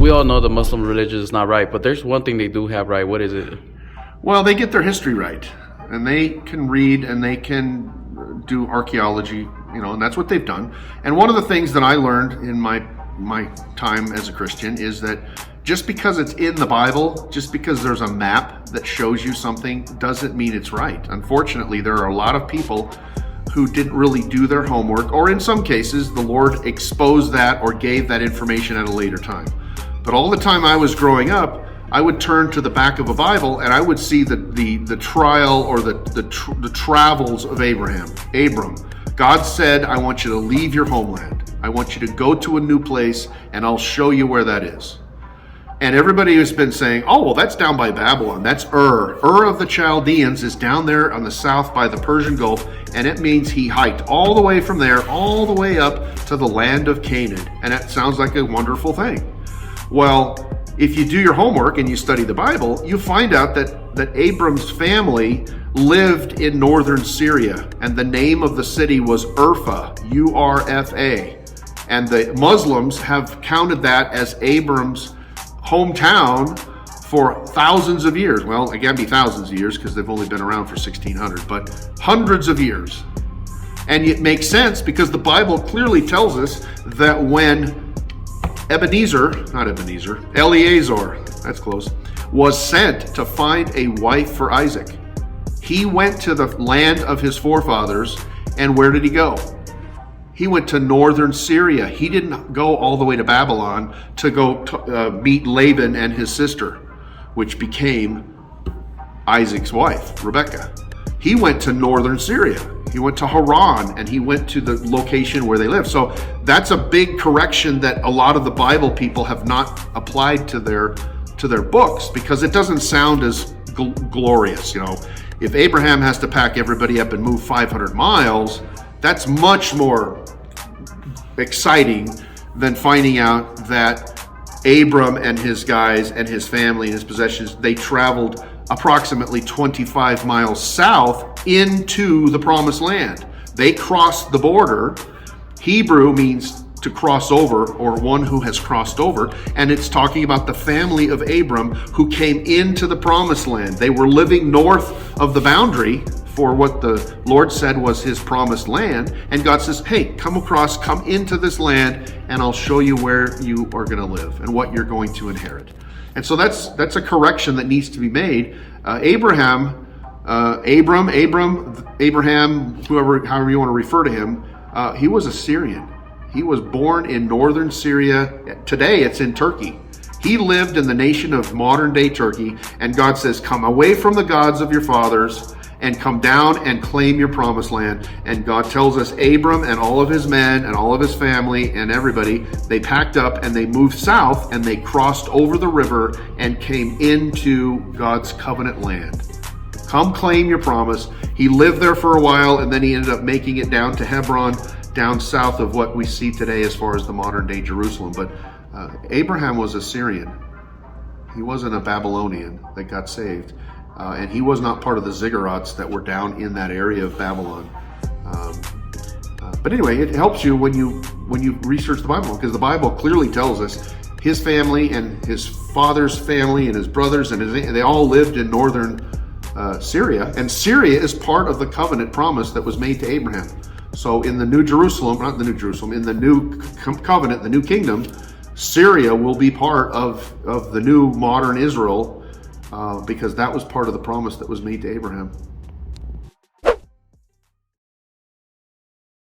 we all know the Muslim religion is not right, but there's one thing they do have right. What is it? Well, they get their history right, and they can read and they can do archaeology, and that's what they've done. And one of the things that I learned in my time as a Christian is that just because it's in the Bible, just because there's a map that shows you something, doesn't mean it's right. Unfortunately, there are a lot of people who didn't really do their homework, or in some cases, the Lord exposed that or gave that information at a later time. But all the time I was growing up, I would turn to the back of a Bible and I would see the trial or the travels of Abram. God said, I want you to leave your homeland. I want you to go to a new place and I'll show you where that is. And everybody has been saying, oh, well, that's down by Babylon. That's Ur. Ur of the Chaldeans is down there on the south by the Persian Gulf, and it means he hiked all the way from there, all the way up to the land of Canaan. And that sounds like a wonderful thing. Well, if you do your homework and you study the Bible, you find out that Abram's family lived in northern Syria, and the name of the city was Urfa, U-R-F-A. And the Muslims have counted that as Abram's hometown for thousands of years. Well, it can't be thousands of years because they've only been around for 1600, but hundreds of years. And it makes sense because the Bible clearly tells us that when Eleazar, that's close, was sent to find a wife for Isaac, he went to the land of his forefathers, and where did he go? He went to northern Syria. He didn't go all the way to Babylon to go meet Laban and his sister, which became Isaac's wife, Rebekah. He went to northern Syria. He went to Haran, and he went to the location where they live. So that's a big correction that a lot of the Bible people have not applied to their books, because it doesn't sound as glorious. If Abraham has to pack everybody up and move 500 miles, that's much more exciting than finding out that Abram and his guys and his family and his possessions, they traveled approximately 25 miles south into the promised land. They crossed the border. Hebrew means to cross over, or one who has crossed over, and it's talking about the family of Abram who came into the promised land. They were living north of the boundary for what the Lord said was his promised land, and God says, hey, come into this land, and I'll show you where you are going to live and what you're going to inherit. And so that's a correction that needs to be made. Abraham, however you want to refer to him, he was a Syrian. He was born in northern Syria. Today it's in Turkey. He lived in the nation of modern day Turkey, and God says, come away from the gods of your fathers and come down and claim your promised land. And God tells us Abram and all of his men and all of his family and everybody, they packed up and they moved south and they crossed over the river and came into God's covenant land. Come claim your promise. He lived there for a while, and then he ended up making it down to Hebron, down south of what we see today as far as the modern day Jerusalem. But Abraham was a Syrian. He wasn't a Babylonian that got saved. And he was not part of the ziggurats that were down in that area of Babylon. But anyway, it helps you when you research the Bible, because the Bible clearly tells us his family and his father's family and his brothers and they all lived in northern Syria. And Syria is part of the covenant promise that was made to Abraham. So in the New Jerusalem, in the new covenant, the new kingdom, Syria will be part of the new modern Israel, because that was part of the promise that was made to Abraham.